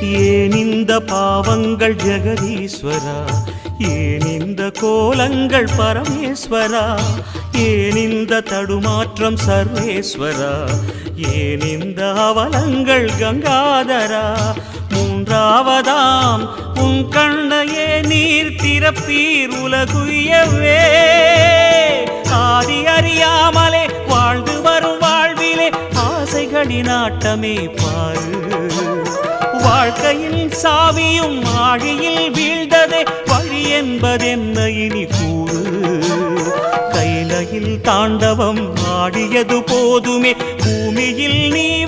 ஏன் இந்த பாவங்கள் ஜெகதீஸ்வரா, ஏன் இந்த கோலங்கள் பரமேஸ்வரா, ஏன் இந்த தடுமாற்றம் சர்வேஸ்வரா, ஏன் இந்த அவலங்கள் கங்காதரா. மூன்றாவதாம் உன் கண்ணையே நீர் திறப்பீர் உலகுயவே. ஆதி அறியாமலே வாழ்ந்து வரும் வாழ்விலே ஆசைகளின் ஆட்டமே பாரு. வாழ்க்கையின் சாவியும் ஆழியில் வீழ்ந்ததே, வழி என்பதென்ன இனி கூறு. கைலையில் தாண்டவம் ஆடியது போதுமே, பூமியில் நீ